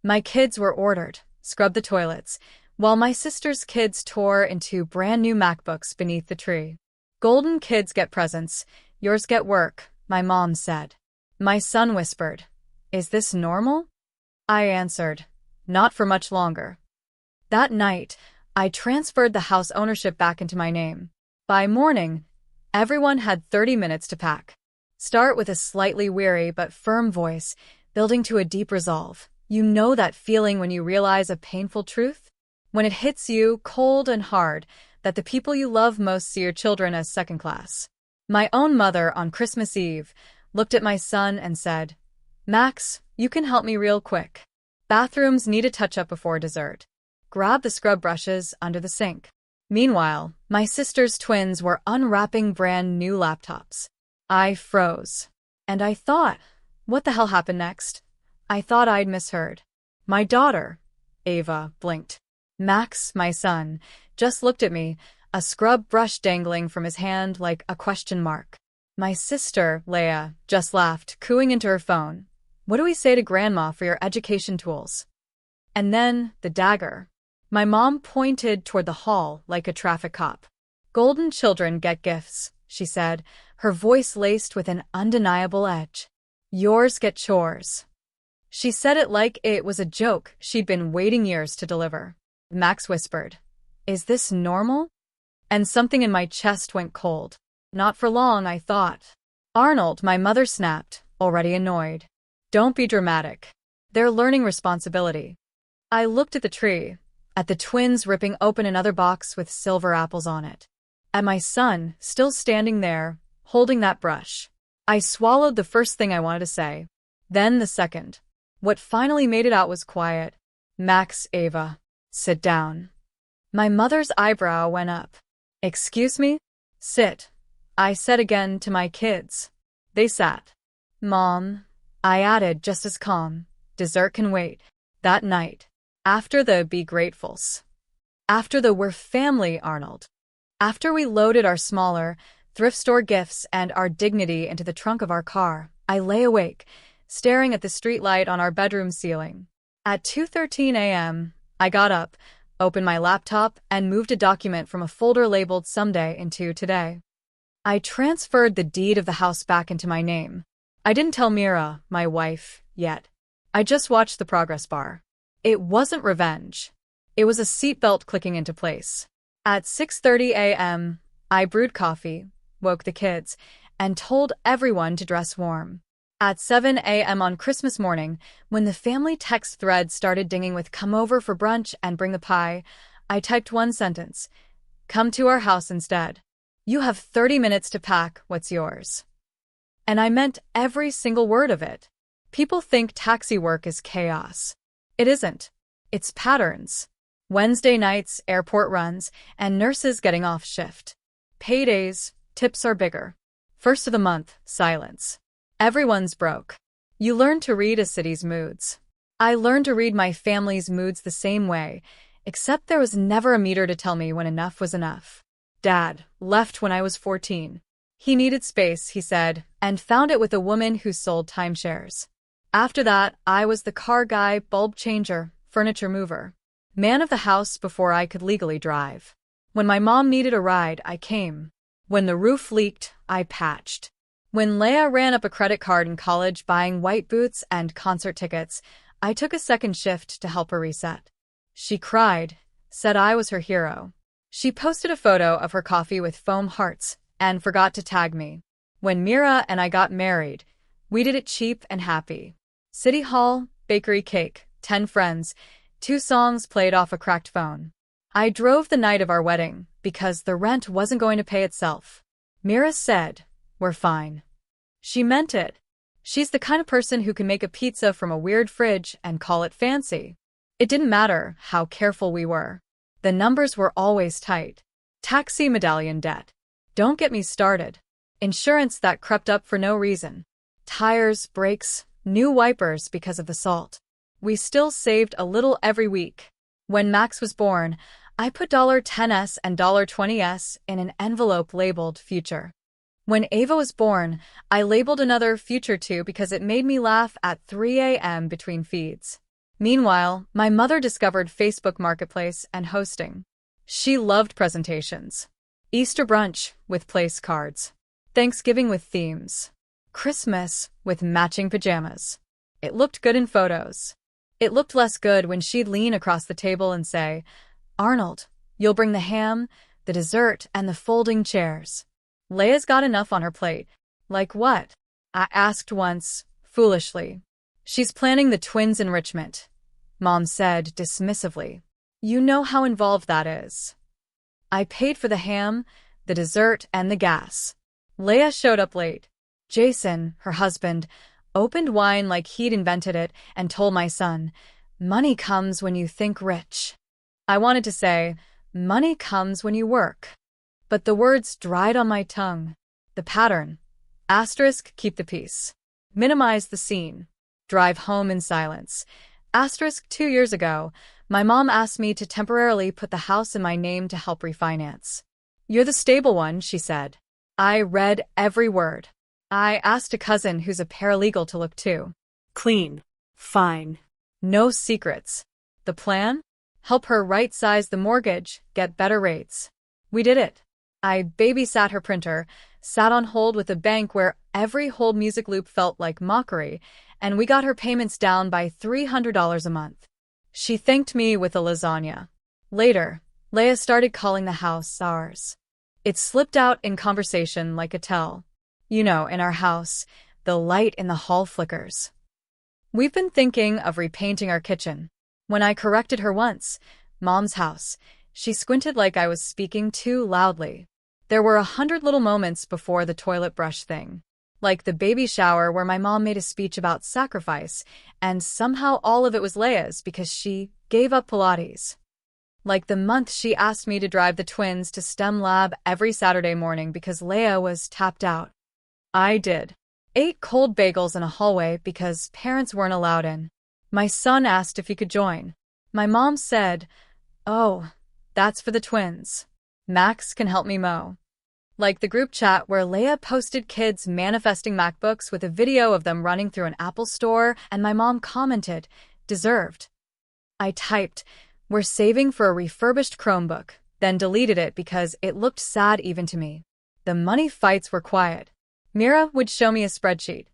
My kids were ordered, scrub the toilets, while my sister's kids tore into brand new MacBooks beneath the tree. Golden kids get presents, yours get work, my mom said. My son whispered, "Is this normal?" I answered, "Not for much longer." That night, I transferred the house ownership back into my name. By morning, everyone had 30 minutes to pack. Start with a slightly weary but firm voice, building to a deep resolve. You know that feeling when you realize a painful truth? When it hits you cold and hard that the people you love most see your children as second class. My own mother on Christmas Eve looked at my son and said, "Max, you can help me real quick. Bathrooms need a touch-up before dessert. Grab the scrub brushes under the sink." Meanwhile, my sister's twins were unwrapping brand new laptops. I froze. And I thought, what the hell happened next? I thought I'd misheard. My daughter, Ava, blinked. Max, my son, just looked at me, a scrub brush dangling from his hand like a question mark. My sister, Leia, just laughed, cooing into her phone. What do we say to Grandma for your education tools? And then, the dagger. My mom pointed toward the hall like a traffic cop. Golden children get gifts, she said, her voice laced with an undeniable edge. Yours get chores. She said it like it was a joke she'd been waiting years to deliver. Max whispered, "Is this normal?" And something in my chest went cold. Not for long, I thought. Arnold, my mother snapped, already annoyed. Don't be dramatic. They're learning responsibility. I looked at the tree, at the twins ripping open another box with silver apples on it, at my son still standing there, holding that brush. I swallowed the first thing I wanted to say, then the second. What finally made it out was quiet. Max, Ava, sit down. My mother's eyebrow went up. Excuse me? Sit, I said again to my kids. They sat. Mom, I added just as calm, dessert can wait. That night, after the be gratefuls, after the we're family Arnold, after we loaded our smaller, thrift store gifts and our dignity into the trunk of our car, I lay awake, staring at the streetlight on our bedroom ceiling. At 2:13 a.m., I got up, opened my laptop, and moved a document from a folder labeled Someday into Today. I transferred the deed of the house back into my name. I didn't tell Mira, my wife, yet. I just watched the progress bar. It wasn't revenge. It was a seatbelt clicking into place. At 6:30 a.m., I brewed coffee, woke the kids, and told everyone to dress warm. At 7 a.m. on Christmas morning, when the family text thread started dinging with "come over for brunch and bring the pie," I typed one sentence. Come to our house instead. You have 30 minutes to pack what's yours. And I meant every single word of it. People think taxi work is chaos. It isn't. It's patterns. Wednesday nights, airport runs, and nurses getting off shift. Paydays, tips are bigger. First of the month, silence. Everyone's broke. You learn to read a city's moods. I learned to read my family's moods the same way, except there was never a meter to tell me when enough was enough. Dad left when I was 14. He needed space, he said, and found it with a woman who sold timeshares. After that, I was the car guy, bulb changer, furniture mover. Man of the house before I could legally drive. When my mom needed a ride, I came. When the roof leaked, I patched. When Leia ran up a credit card in college buying white boots and concert tickets, I took a second shift to help her reset. She cried, said I was her hero. She posted a photo of her coffee with foam hearts and forgot to tag me. When Mira and I got married, we did it cheap and happy. City Hall, bakery cake, 10 friends, 2 songs played off a cracked phone. I drove the night of our wedding because the rent wasn't going to pay itself. Mira said, "We're fine." She meant it. She's the kind of person who can make a pizza from a weird fridge and call it fancy. It didn't matter how careful we were. The numbers were always tight. Taxi medallion debt. Don't get me started. Insurance that crept up for no reason. Tires, brakes, new wipers because of the salt. We still saved a little every week. When Max was born, I put $10s and $20s in an envelope labeled Future. When Ava was born, I labeled another Future too because it made me laugh at 3 a.m. between feeds. Meanwhile, my mother discovered Facebook Marketplace and hosting. She loved presentations. Easter brunch with place cards. Thanksgiving with themes. Christmas with matching pajamas. It looked good in photos. It looked less good when she'd lean across the table and say, "Arnold, you'll bring the ham, the dessert, and the folding chairs." Leia's got enough on her plate. Like what? I asked once, foolishly. She's planning the twins' enrichment, Mom said dismissively. You know how involved that is. I paid for the ham, the dessert, and the gas. Leia showed up late. Jason, her husband, opened wine like he'd invented it and told my son, "Money comes when you think rich." I wanted to say, "Money comes when you work." But the words dried on my tongue. The pattern. Asterisk, keep the peace. Minimize the scene. Drive home in silence. Asterisk, 2 years ago, my mom asked me to temporarily put the house in my name to help refinance. "You're the stable one," she said. I read every word. I asked a cousin who's a paralegal to look too. Clean. Fine. No secrets. The plan? Help her right-size the mortgage, get better rates. We did it. I babysat her printer, sat on hold with a bank where every hold music loop felt like mockery, and we got her payments down by $300 a month. She thanked me with a lasagna. Later, Leia started calling the house ours. It slipped out in conversation like a tell. You know, in our house, the light in the hall flickers. We've been thinking of repainting our kitchen. When I corrected her once, Mom's house, she squinted like I was speaking too loudly. There were 100 little moments before the toilet brush thing. Like the baby shower where my mom made a speech about sacrifice, and somehow all of it was Leia's because she gave up Pilates. Like the month she asked me to drive the twins to STEM lab every Saturday morning because Leia was tapped out. I did. 8 cold bagels in a hallway because parents weren't allowed in. My son asked if he could join. My mom said, "Oh, that's for the twins. Max can help me mow." Like the group chat where Leia posted kids manifesting MacBooks with a video of them running through an Apple store, and my mom commented, "Deserved." I typed, "We're saving for a refurbished Chromebook," then deleted it because it looked sad even to me. The money fights were quiet. Mira would show me a spreadsheet.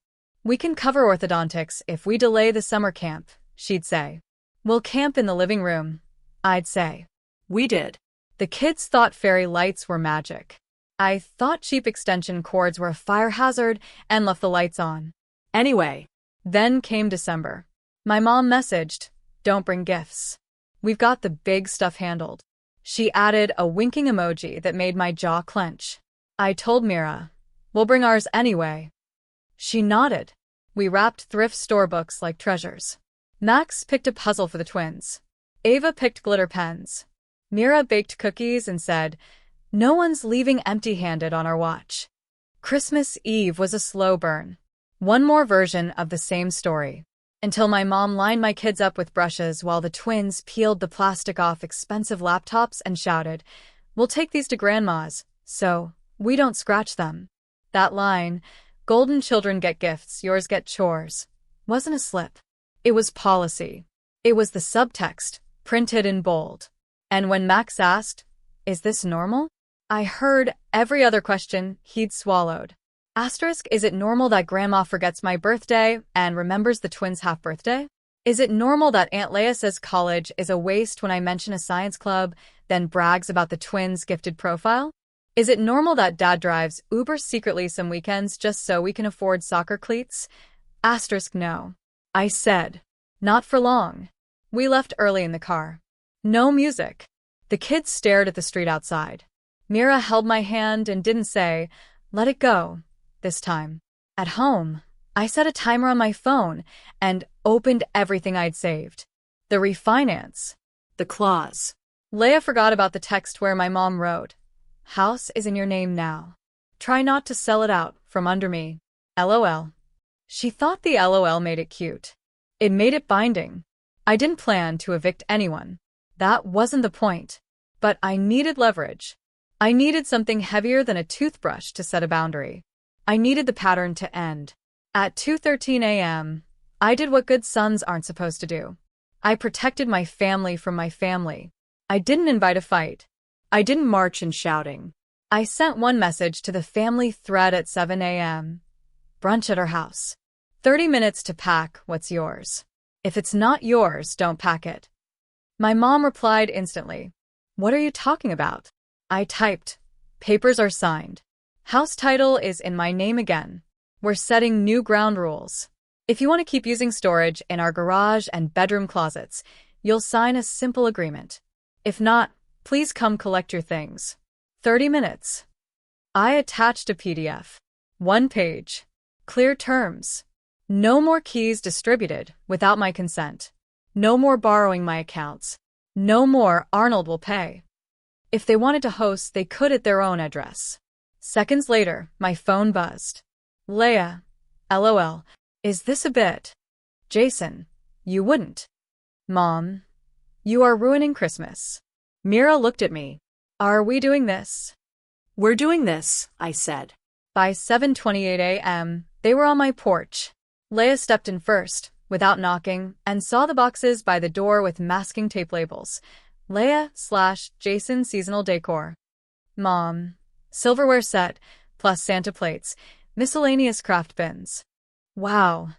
"We can cover orthodontics if we delay the summer camp," she'd say. "We'll camp in the living room," I'd say. We did. The kids thought fairy lights were magic. I thought cheap extension cords were a fire hazard and left the lights on. Anyway. Then came December. My mom messaged, "Don't bring gifts. We've got the big stuff handled." She added a winking emoji that made my jaw clench. I told Mira, "We'll bring ours anyway." She nodded. We wrapped thrift store books like treasures. Max picked a puzzle for the twins. Ava picked glitter pens. Mira baked cookies and said, "No one's leaving empty-handed on our watch." Christmas Eve was a slow burn. One more version of the same story. Until my mom lined my kids up with brushes while the twins peeled the plastic off expensive laptops and shouted, "We'll take these to Grandma's, so we don't scratch them." That line, "Golden children get gifts, yours get chores," wasn't a slip. It was policy. It was the subtext, printed in bold. And when Max asked, "Is this normal?" I heard every other question he'd swallowed. Asterisk, is it normal that Grandma forgets my birthday and remembers the twins' half-birthday? Is it normal that Aunt Leia says college is a waste when I mention a science club, then brags about the twins' gifted profile? Is it normal that Dad drives Uber secretly some weekends just so we can afford soccer cleats? Asterisk, no. I said. Not for long. We left early in the car. No music. The kids stared at the street outside. Mira held my hand and didn't say, "Let it go," this time. At home, I set a timer on my phone and opened everything I'd saved. The refinance. The clause. Leia forgot about the text where my mom wrote, "House is in your name now. Try not to sell it out from under me. LOL." She thought the LOL made it cute. It made it binding. I didn't plan to evict anyone. That wasn't the point. But I needed leverage. I needed something heavier than a toothbrush to set a boundary. I needed the pattern to end. At 2:13 a.m., I did what good sons aren't supposed to do. I protected my family from my family. I didn't invite a fight. I didn't march in shouting. I sent one message to the family thread at 7 a.m. Brunch at our house. 30 minutes to pack what's yours. If it's not yours, don't pack it. My mom replied instantly. What are you talking about? I typed. Papers are signed. House title is in my name again. We're setting new ground rules. If you want to keep using storage in our garage and bedroom closets, you'll sign a simple agreement. If not, please come collect your things. 30 minutes. I attached a PDF. 1 page. Clear terms. No more keys distributed without my consent. No more borrowing my accounts. No more Arnold will pay. If they wanted to host, they could at their own address. Seconds later, my phone buzzed. Leah. LOL. Is this a bit? Jason. You wouldn't. Mom. You are ruining Christmas. Mira looked at me. Are we doing this? We're doing this, I said. By 7:28 a.m., they were on my porch. Leah stepped in first, without knocking, and saw the boxes by the door with masking tape labels. Leah/Jason seasonal decor. Mom. Silverware set, plus Santa plates, miscellaneous craft bins. Wow.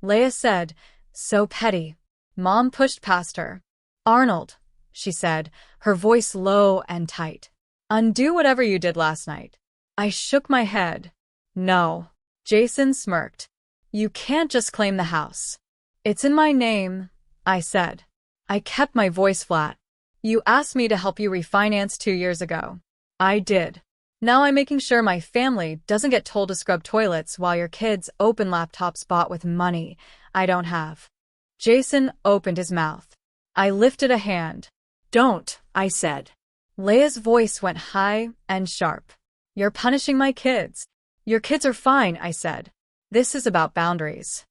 Leah said, so petty. Mom pushed past her. Arnold, she said, her voice low and tight. Undo whatever you did last night. I shook my head. No. Jason smirked. You can't just claim the house. It's in my name, I said. I kept my voice flat. You asked me to help you refinance 2 years ago. I did. Now I'm making sure my family doesn't get told to scrub toilets while your kids open laptops bought with money I don't have. Jason opened his mouth. I lifted a hand. Don't, I said. Leah's voice went high and sharp. You're punishing my kids. Your kids are fine, I said. This is about boundaries.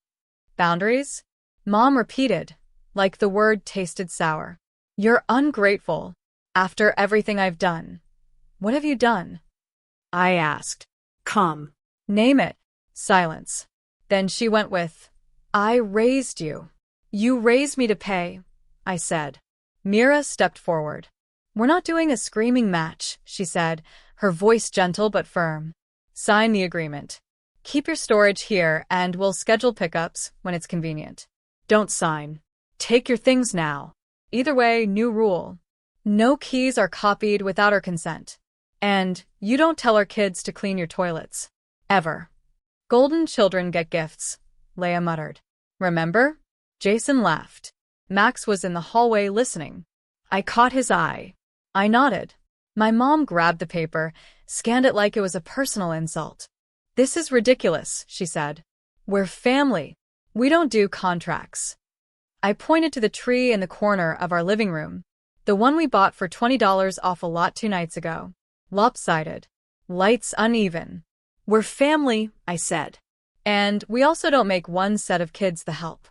Boundaries? Mom repeated, like the word tasted sour. You're ungrateful. After everything I've done. What have you done? I asked. Come. Name it. Silence. Then she went with, I raised you. You raised me to pay, I said. Mira stepped forward. We're not doing a screaming match, she said, her voice gentle but firm. Sign the agreement. Keep your storage here and we'll schedule pickups when it's convenient. Don't sign. Take your things now. Either way, new rule. No keys are copied without our consent. And you don't tell our kids to clean your toilets. Ever. Golden children get gifts, Leah muttered. Remember? Jason laughed. Max was in the hallway listening. I caught his eye. I nodded. My mom grabbed the paper, scanned it like it was a personal insult. This is ridiculous, she said. We're family. We don't do contracts. I pointed to the tree in the corner of our living room, the one we bought for $20 off a lot 2 nights ago. Lopsided. Lights uneven. We're family, I said. And we also don't make one set of kids the help.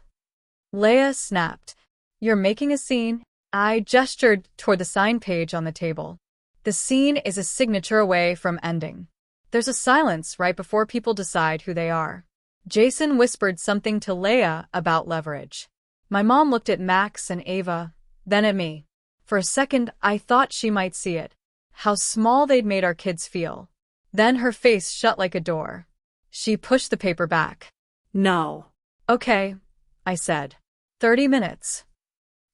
Leah snapped. You're making a scene? I gestured toward the sign page on the table. The scene is a signature away from ending. There's a silence right before people decide who they are. Jason whispered something to Leah about leverage. My mom looked at Max and Ava, then at me. For a second, I thought she might see it. How small they'd made our kids feel. Then her face shut like a door. She pushed the paper back. No. Okay, I said. 30 minutes.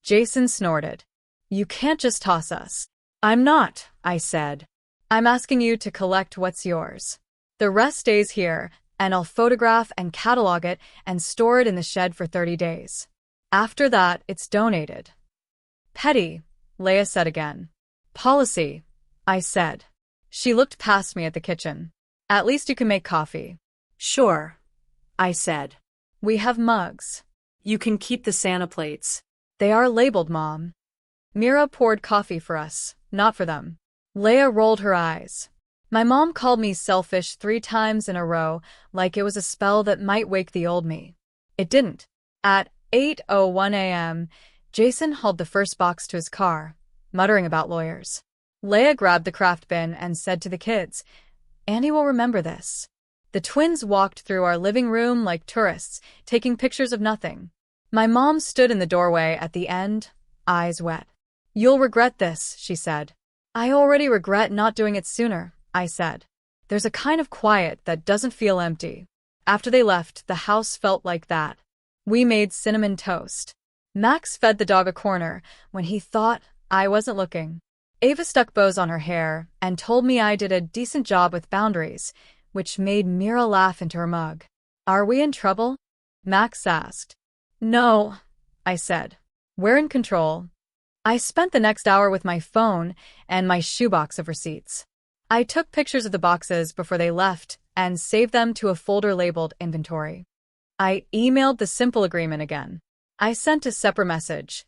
Jason snorted. You can't just toss us. I'm not, I said. I'm asking you to collect what's yours. The rest stays here, and I'll photograph and catalog it and store it in the shed for 30 days. After that, it's donated. Petty, Leah said again. Policy, I said. She looked past me at the kitchen. At least you can make coffee. Sure, I said. We have mugs. You can keep the Santa plates. They are labeled, Mom. Mira poured coffee for us, not for them. Leah rolled her eyes. My mom called me selfish 3 times in a row, like it was a spell that might wake the old me. It didn't. At 8:01 a.m., Jason hauled the first box to his car, muttering about lawyers. Leah grabbed the craft bin and said to the kids, Andy will remember this. The twins walked through our living room like tourists, taking pictures of nothing. My mom stood in the doorway at the end, eyes wet. "You'll regret this," she said. "I already regret not doing it sooner," I said. There's a kind of quiet that doesn't feel empty. After they left, the house felt like that. We made cinnamon toast. Max fed the dog a corner when he thought I wasn't looking. Ava stuck bows on her hair and told me I did a decent job with boundaries, which made Mira laugh into her mug. "Are we in trouble?" Max asked. "No," I said. "We're in control." I spent the next hour with my phone and my shoebox of receipts. I took pictures of the boxes before they left and saved them to a folder labeled inventory. I emailed the simple agreement again. I sent a separate message.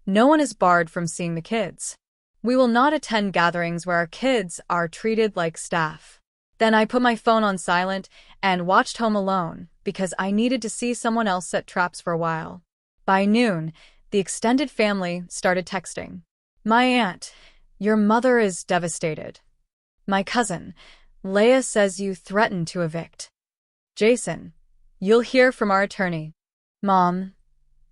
No one is barred from seeing the kids. We will not attend gatherings where our kids are treated like staff. Then I put my phone on silent and watched Home Alone because I needed to see someone else set traps for a while. By noon, the extended family started texting. "My aunt, your mother is devastated. My cousin, Leia, says you threatened to evict. Jason, you'll hear from our attorney. Mom,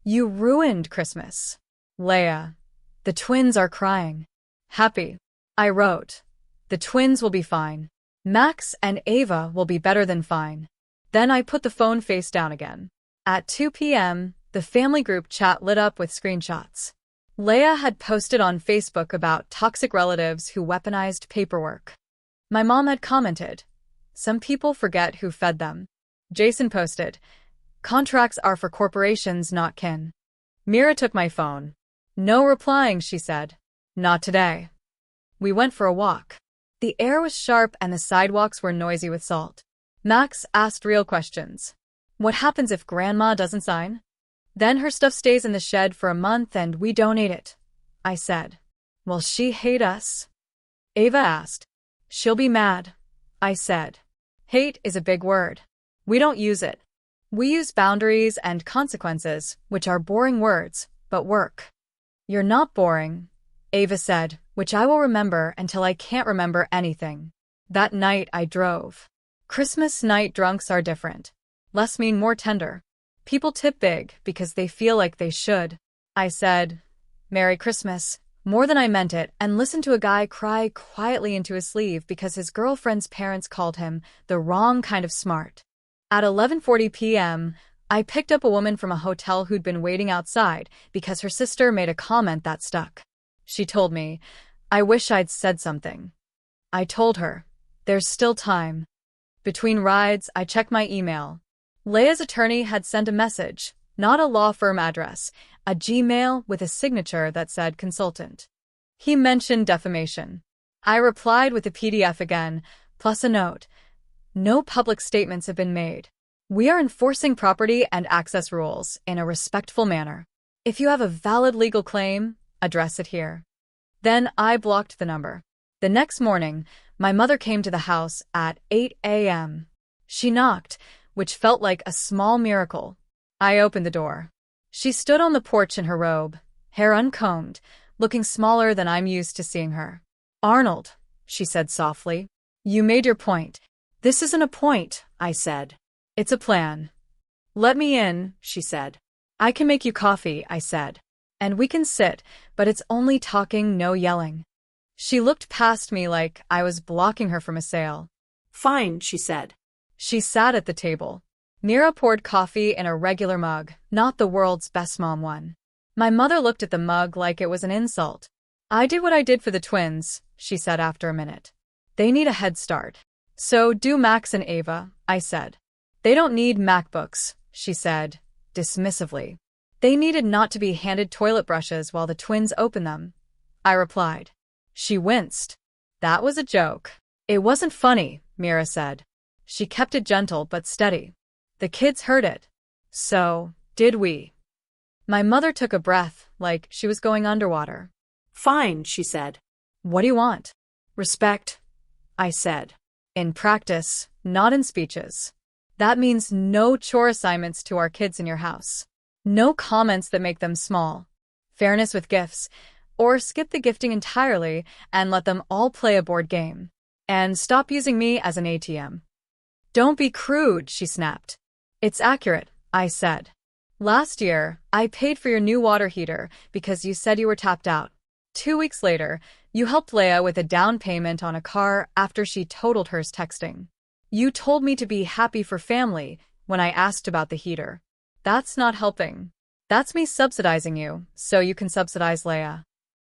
you ruined Christmas. Leia, the twins are crying. Happy." I wrote, "The twins will be fine. Max and Ava will be better than fine." Then I put the phone face down again. At 2 p.m., the family group chat lit up with screenshots. Leia had posted on Facebook about toxic relatives who weaponized paperwork. My mom had commented, "Some people forget who fed them." Jason posted, "Contracts are for corporations, not kin." Mira took my phone. "No replying," she said. "Not today." We went for a walk. The air was sharp and the sidewalks were noisy with salt. Max asked real questions. "What happens if Grandma doesn't sign?" "Then her stuff stays in the shed for a month and we donate it," I said. "Will she hate us?" Ava asked. "She'll be mad," I said. Hate is a big word. We don't use it. We use boundaries and consequences, which are boring words, but work. "You're not boring," Ava said, which I will remember until I can't remember anything. That night I drove. Christmas night drunks are different. Less mean, more tender. People tip big because they feel like they should. I said, "Merry Christmas," more than I meant it, and listened to a guy cry quietly into his sleeve because his girlfriend's parents called him the wrong kind of smart. At 11:40 p.m., I picked up a woman from a hotel who'd been waiting outside because her sister made a comment that stuck. She told me, "I wish I'd said something." I told her, "There's still time." Between rides, I checked my email. Leia's attorney had sent a message, not a law firm address, a Gmail with a signature that said consultant. He mentioned defamation. I replied with a PDF again, plus a note. "No public statements have been made. We are enforcing property and access rules in a respectful manner. If you have a valid legal claim, address it here." Then I blocked the number. The next morning, my mother came to the house at 8 a.m. She knocked, which felt like a small miracle. I opened the door. She stood on the porch in her robe, hair uncombed, looking smaller than I'm used to seeing her. "Arnold," she said softly, "you made your point." "This isn't a point," I said. "It's a plan." "Let me in," she said. "I can make you coffee," I said. "And we can sit, but it's only talking, no yelling." She looked past me like I was blocking her from a sale. "Fine," she said. She sat at the table. Mira poured coffee in a regular mug, not the world's best mom one. My mother looked at the mug like it was an insult. "I did what I did for the twins," she said after a minute. "They need a head start. So do Max and Ava," I said. "They don't need MacBooks," she said, dismissively. "They needed not to be handed toilet brushes while the twins open them," I replied. She winced. "That was a joke." "It wasn't funny," Mira said. She kept it gentle but steady. "The kids heard it. So did we." My mother took a breath, like she was going underwater. "Fine," she said. "What do you want?" "Respect," I said. "In practice, not in speeches. That means no chore assignments to our kids in your house. No comments that make them small. Fairness with gifts, or skip the gifting entirely and let them all play a board game. And stop using me as an ATM." "Don't be crude," she snapped. "It's accurate," I said. Last year, I paid for your new water heater because you said you were tapped out. 2 weeks later, you helped Leia with a down payment on a car after she totaled hers texting. You told me to be happy for family when I asked about the heater. That's not helping. That's me subsidizing you, so you can subsidize Leia.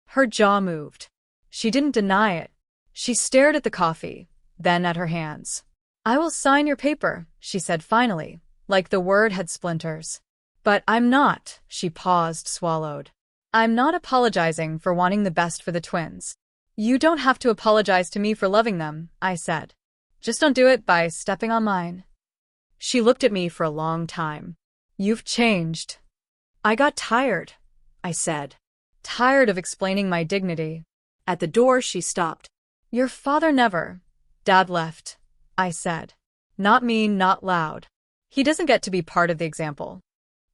Her jaw moved. She didn't deny it. She stared at the coffee, then at her hands. I will sign your paper, she said finally, like the word had splinters. But I'm not, she paused, swallowed. I'm not apologizing for wanting the best for the twins. You don't have to apologize to me for loving them, I said. Just don't do it by stepping on mine. She looked at me for a long time. You've changed. I got tired, I said. Tired of explaining my dignity. At the door, she stopped. Your father never. Dad left, I said. Not mean, not loud. He doesn't get to be part of the example.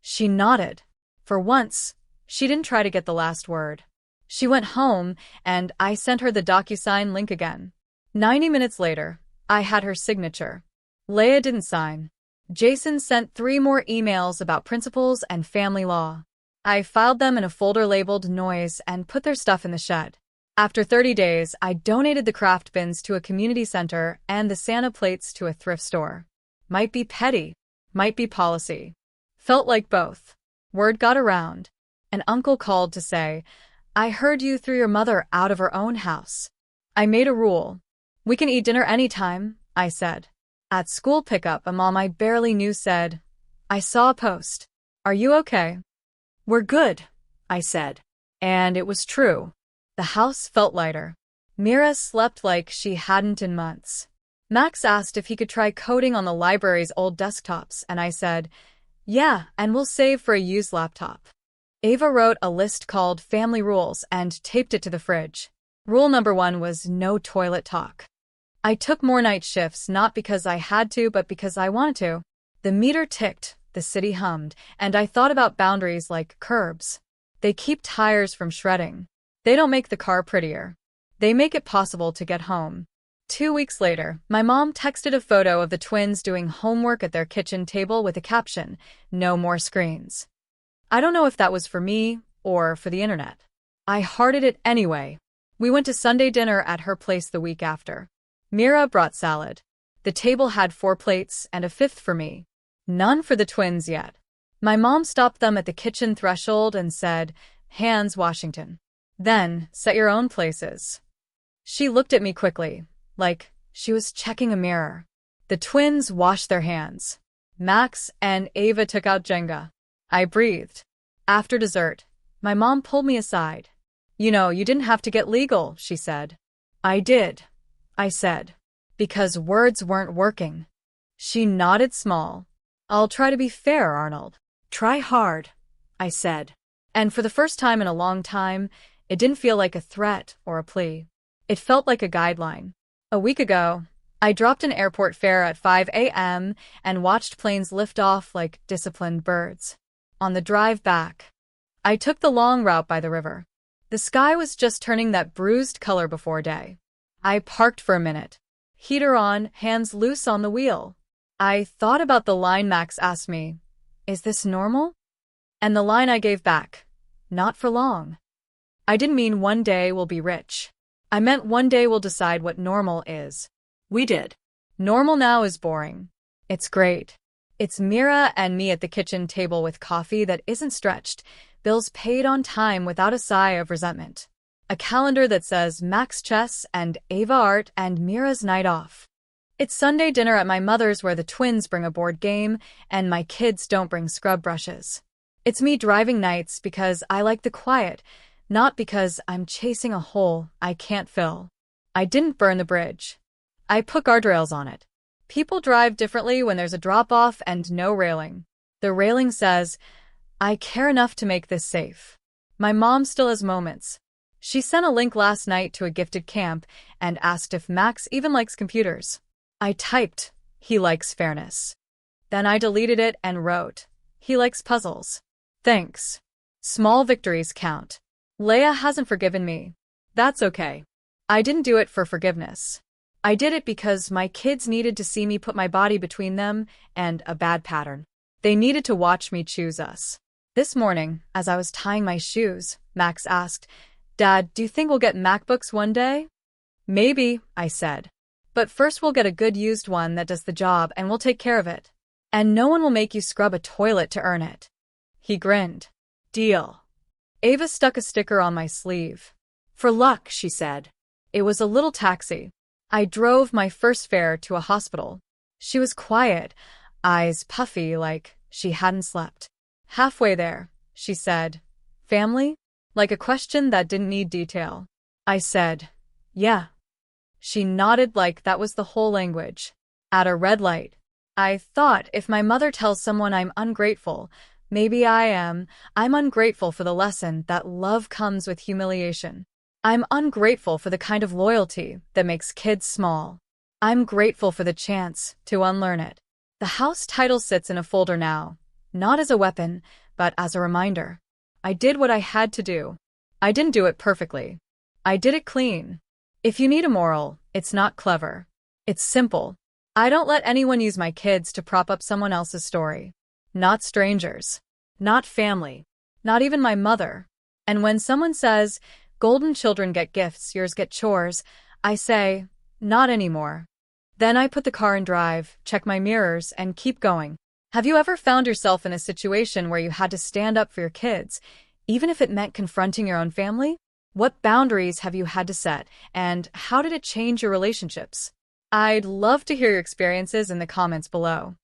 She nodded. For once, she didn't try to get the last word. She went home, and I sent her the DocuSign link again. 90 minutes later, I had her signature. Leia didn't sign. Jason sent 3 more emails about principles and family law. I filed them in a folder labeled Noise and put their stuff in the shed. After 30 days, I donated the craft bins to a community center and the Santa plates to a thrift store. Might be petty, might be policy. Felt like both. Word got around. An uncle called to say, I heard you threw your mother out of her own house. I made a rule. We can eat dinner anytime, I said. At school pickup, a mom I barely knew said, I saw a post. Are you okay? We're good, I said. And it was true. The house felt lighter. Mira slept like she hadn't in months. Max asked if he could try coding on the library's old desktops, and I said, yeah, and we'll save for a used laptop. Ava wrote a list called Family Rules and taped it to the fridge. Rule number 1 was no toilet talk. I took more night shifts not because I had to, but because I wanted to. The meter ticked, the city hummed, and I thought about boundaries like curbs. They keep tires from shredding. They don't make the car prettier. They make it possible to get home. 2 weeks later, my mom texted a photo of the twins doing homework at their kitchen table with a caption, no more screens. I don't know if that was for me or for the internet. I hearted it anyway. We went to Sunday dinner at her place the week after. Mira brought salad. The table had 4 plates and a 5th for me. None for the twins yet. My mom stopped them at the kitchen threshold and said, Hands, Washington. Then, set your own places. She looked at me quickly, like she was checking a mirror. The twins washed their hands. Max and Ava took out Jenga. I breathed. After dessert, my mom pulled me aside. You know, you didn't have to get legal, she said. I did, I said, because words weren't working. She nodded small. I'll try to be fair, Arnold. Try hard, I said. And for the first time in a long time, it didn't feel like a threat or a plea. It felt like a guideline. A week ago, I dropped an airport fare at 5 a.m. and watched planes lift off like disciplined birds. On the drive back, I took the long route by the river. The sky was just turning that bruised color before day. I parked for a minute. Heater on, hands loose on the wheel. I thought about the line Max asked me, is this normal? And the line I gave back, not for long. I didn't mean one day we'll be rich. I meant one day we'll decide what normal is. We did. Normal now is boring. It's great. It's Mira and me at the kitchen table with coffee that isn't stretched, bills paid on time without a sigh of resentment. A calendar that says Max chess and Ava art and Mira's night off. It's Sunday dinner at my mother's where the twins bring a board game and my kids don't bring scrub brushes. It's me driving nights because I like the quiet, not because I'm chasing a hole I can't fill. I didn't burn the bridge. I put guardrails on it. People drive differently when there's a drop-off and no railing. The railing says, I care enough to make this safe. My mom still has moments. She sent a link last night to a gifted camp and asked if Max even likes computers. I typed, he likes fairness. Then I deleted it and wrote, he likes puzzles. Thanks. Small victories count. Leia hasn't forgiven me. That's okay. I didn't do it for forgiveness. I did it because my kids needed to see me put my body between them and a bad pattern. They needed to watch me choose us. This morning, as I was tying my shoes, Max asked, "Dad, do you think we'll get MacBooks one day?" "Maybe," I said. "But first we'll get a good used one that does the job and we'll take care of it. And no one will make you scrub a toilet to earn it." He grinned. "Deal." Ava stuck a sticker on my sleeve. "For luck," she said. It was a little taxi. I drove my first fare to a hospital. She was quiet, eyes puffy like she hadn't slept. Halfway there, she said, "Family?" Like a question that didn't need detail. I said, "Yeah." She nodded like that was the whole language. At a red light, I thought if my mother tells someone I'm ungrateful, maybe I am. I'm ungrateful for the lesson that love comes with humiliation. I'm ungrateful for the kind of loyalty that makes kids small. I'm grateful for the chance to unlearn it. The house title sits in a folder now, not as a weapon, but as a reminder. I did what I had to do. I didn't do it perfectly. I did it clean. If you need a moral, it's not clever. It's simple. I don't let anyone use my kids to prop up someone else's story. Not strangers. Not family. Not even my mother. And when someone says, "Golden children get gifts, yours get chores," I say, "Not anymore." Then I put the car in drive, check my mirrors, and keep going. Have you ever found yourself in a situation where you had to stand up for your kids, even if it meant confronting your own family? What boundaries have you had to set, and how did it change your relationships? I'd love to hear your experiences in the comments below.